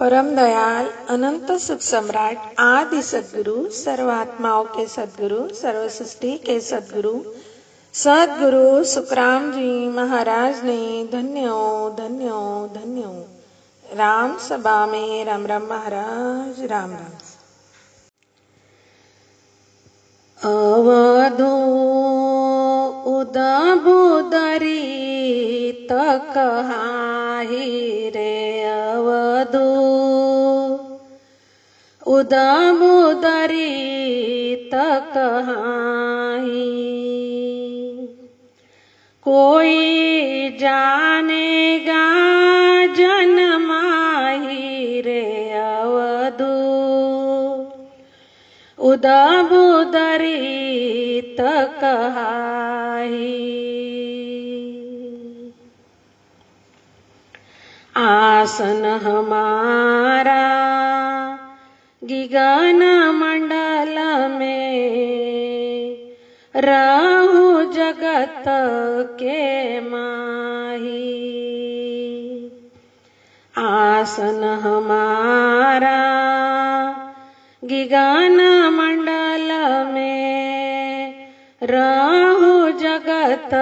परम दयाल अनंत सुख सम्राट आदि सद्गुरु सर्व आत्माओं के सद्गुरु सर्व सृष्टि के सद्गुरु सद्गुरु सुखराम जी महाराज ने धन्य हो धन्य हो धन्य हो। राम सभा में राम राम महाराज राम राम। अवधो उदबुदरी तकहाही रे अवधो उदबुदरी तकहाही कोई जानेगा जन्माही रे अवधो उदबुदरी तकहाही आसन हमारा गगन मंडल में रहु जगत के माही। आसन हमारा गगन मंडल में रहु जगत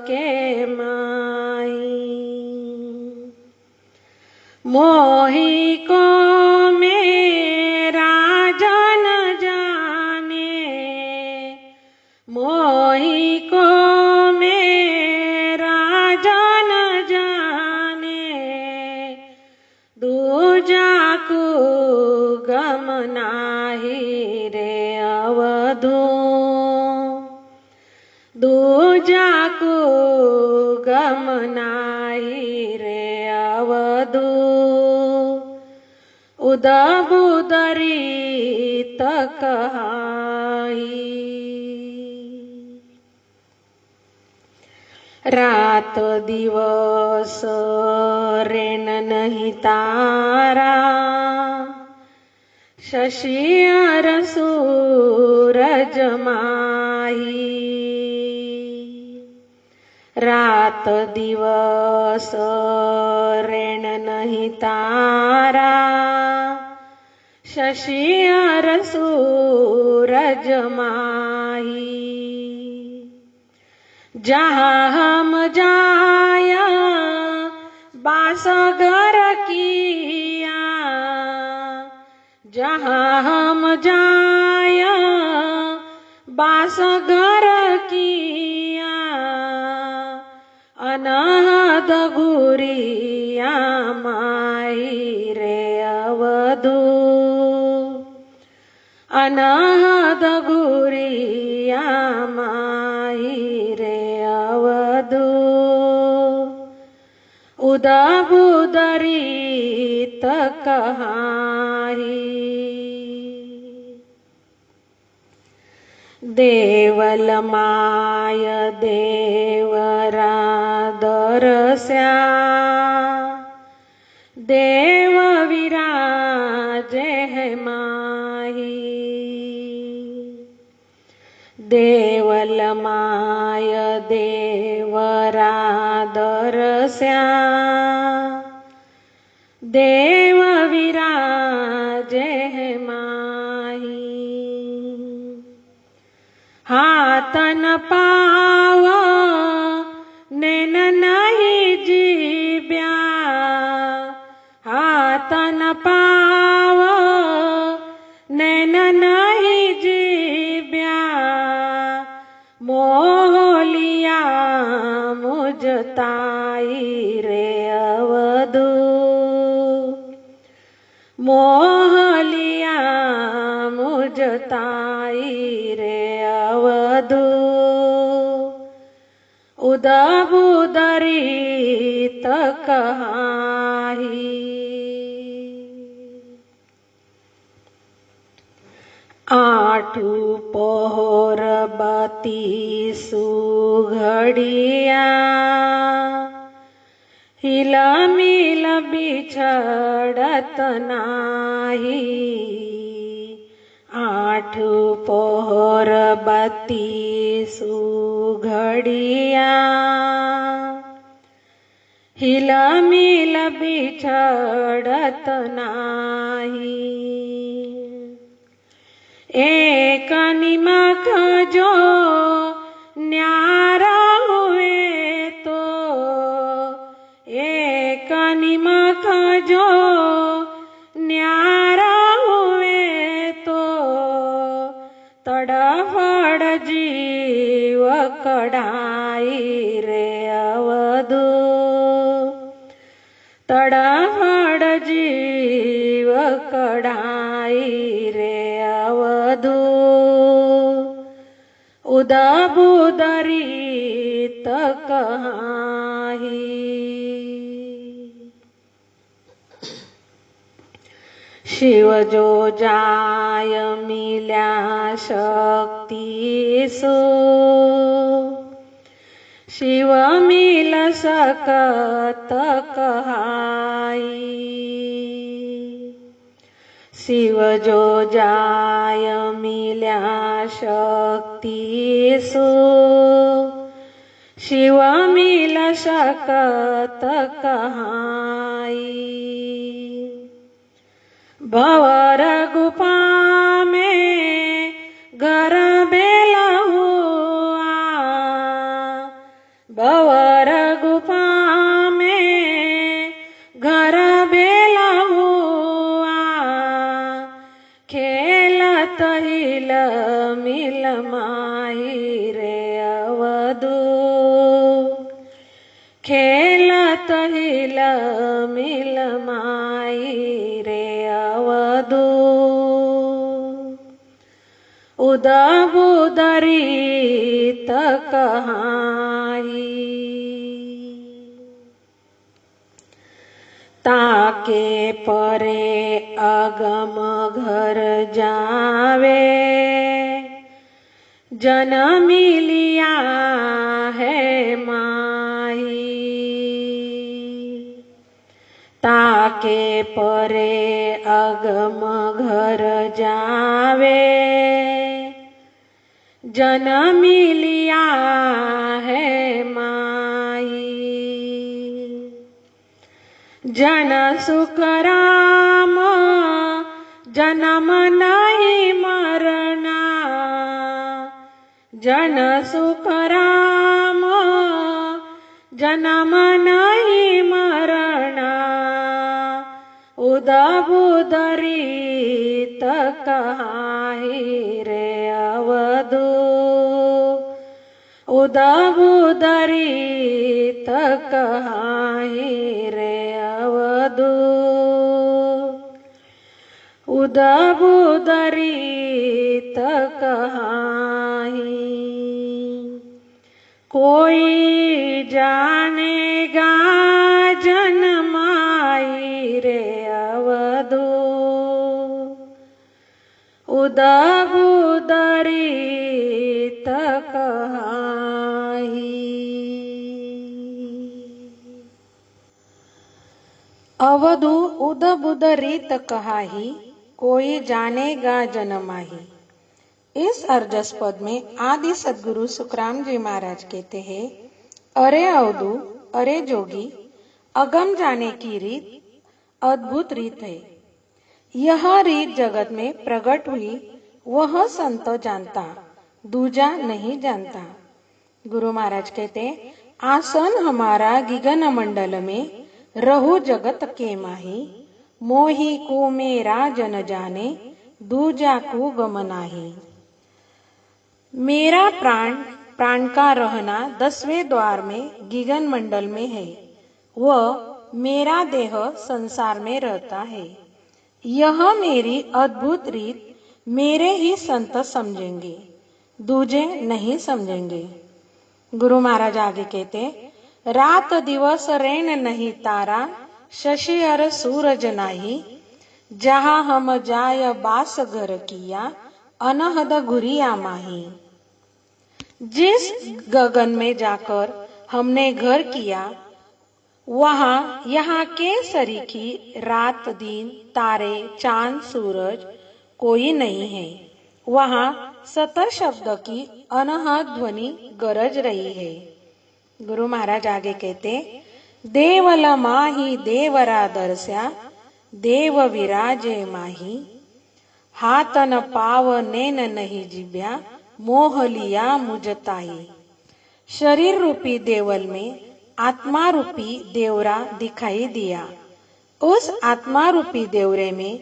के माही। मोही को मेरा जन जाने मोही को मेरा जन जाने दूजा को गम नाही रे अवधो दूजा को गम नाही रे अवधो उदबुदरी तकहाही। रात दिवस रेन नहीं तारा शशि अर सूरज माही। रात दिवस रेन नहीं तारा शशि अर सूरज माही। जहाँ हम जाया बासगर किया जहाँ हम जाया बासगर किया अनहद घुरिया माही रे अवधो अनहद घुरिया माही रे अवधो उदबुदरी तकहाही। देवल माय देवरा दरस्या देव विराजे है माही। देवल माय देवरा दरस्या देव विराजे है माही। हाथन पाव नैन नहीं जीव्या हाथन पाव नैन नहीं जीव्या मोहलिया मुझताई रे अवधो मोहलिया मुझताई रे अवधो उदबुदरी तकहाही। आठू पहर बती सुघड़िया हिला मिल बिछड़त नाही। आठ पहर बती सुघड़िया हिल मिल बिछड़त नाही। एक निमक जो न्यारा हुए तो, एक निमक जो न्यारा हुए तो, तड़फड़ जीव कढ़ाई रे अवधू, तड़फड़ जीव कढ़ाई रे अवधू। उदबुदरी कहाही। शिव जो जाय मिल्या शक्ति सो, शिव मिल सकत कहाई। शिव जो जाय मिल्या शक्ति सो, शिव मिल सकत कहाई। भंवर गुफा में घर बेला हुआ, भंवर गुफा में घर बेला हुआ। खेलत हिल मिल माही रे अवधू, खेलत हिल मिल माही रे अवधू। उदबुदरी कहाही। ताके परे अगम घर जावे, जन्म लिया है माही। ताके परे अगम घर जावे, जन्म लिया है माही। जन सुख राम जन्म नहीं मरना, जन सुख राम जन्म नहीं मरना। उदबुदरी कहाही रे अवधू, उदबुदरी कहाही रे अवधू। उदबुदरी कहाही। कोई जानेगा जन्माई रे अवधू, उदबुदरी कहाही। अवधू उदबुदरीत कहाही, कोई जानेगा जन्माही। इस अर्जस पद में आदि सद्गुरु सुखराम जी महाराज कहते हैं, अरे अवधू, अरे जोगी, अगम जाने की रीत अद्भुत रीत है। यह रीत जगत में प्रकट हुई, वह संत जानता, दूजा नहीं जानता। गुरु महाराज कहते, आसन हमारा गिगन मंडल में, रहु जगत के माही। मोही को मेरा जन जाने, दूजा को गम नाही। मेरा प्राण का रहना 10वें द्वार में गिगन मंडल में है। वह मेरा देह संसार में रहता है। यह मेरी अद्भुत रीत मेरे ही संत समझेंगे, दूजे नहीं समझेंगे। गुरु महाराज आगे कहते, रात दिवस रैन नहीं तारा, शशि हर सूरज नाही। जहाँ हम जाय बास घर किया, अनहद घुरिया माही। जिस गगन में जाकर हमने घर किया, वहाँ यहाँ के सरीखी रात दिन तारे चांद सूरज कोई नहीं है। वहाँ सत शब्द की अनहद ध्वनि गरज रही है। गुरु महाराज आगे कहते, देवला माही देवरा दर्श्या देव विराजे माही। हातन पाव नेन नहीं जिब्या मोह लिया मुझताई। शरीर रूपी देवल में आत्मा रूपी देवरा दिखाई दिया। उस आत्मा रूपी देवरे में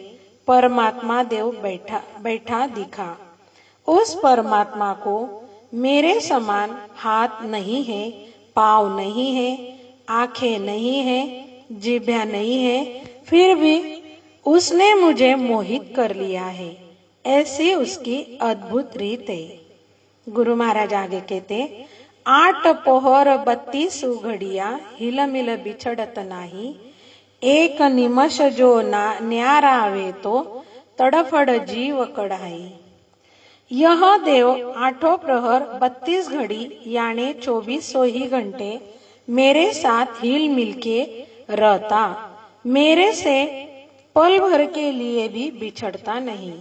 परमात्मा देव बैठा दिखा। उस परमात्मा को मेरे समान हाथ नहीं है, पाँव नहीं है, आंखें नहीं है, जिह्वा नहीं है, फिर भी उसने मुझे मोहित कर लिया है। ऐसी उसकी अद्भुत रीत है। गुरु महाराज आगे कहते, 8 पोहर 32 घड़िया हिलमिल बिछड़त नाही। एक निमष जो न्यारा आवे तो तड़फड़ जीव कढ़ाई। यह देव 8 प्रहर 32 घड़ी यानी 24 ही घंटे मेरे साथ हिल मिल के रहता। मेरे से पल भर के लिए भी बिछड़ता नहीं।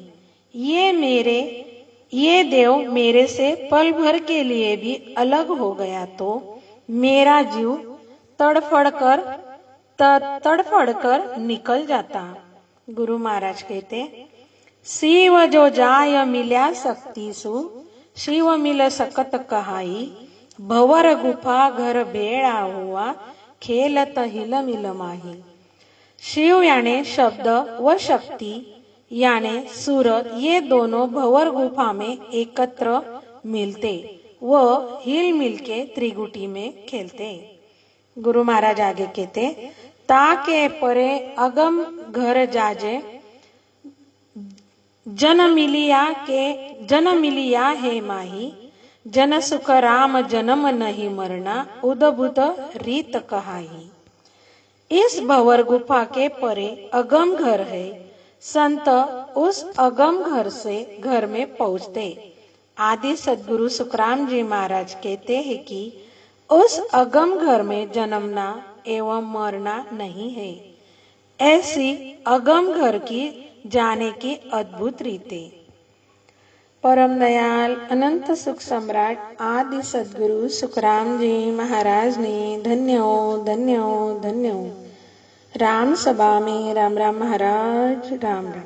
ये देव मेरे से पल भर के लिए भी अलग हो गया तो मेरा जीव तड़फड़ कर निकल जाता। गुरु महाराज कहते, शिव जो जाय मिल्या शक्ति सु शिव मिल सकत कहाई। भवर गुफा घर भेड़ा हुआ खेलत हिल मिल माही। शिव यानी शब्द व शक्ति यानी सूरत, ये दोनों भवर गुफा में एकत्र मिलते व हिल मिल के त्रिगुटी में खेलते। गुरु महाराज आगे कहते, ताके परे अगम घर जाजे जन मिलिया है माही। जन सुख राम जन्म नहीं मरना उदबुद रीत कहाई। इस भंवर गुफा के परे अगम घर है। संत उस अगम घर से घर में पहुंचते। आदि सद्गुरु सुखराम जी महाराज कहते हैं कि उस अगम घर में जन्मना एवं मरना नहीं है। ऐसी अगम घर की जाने की अद्भुत रीतें। परम दयाल अनंत सुख सम्राट आदि सद्गुरु सुखराम जी महाराज ने धन्य हो, धन्य हो, धन्य हो। राम सभा में राम राम महाराज, राम राम।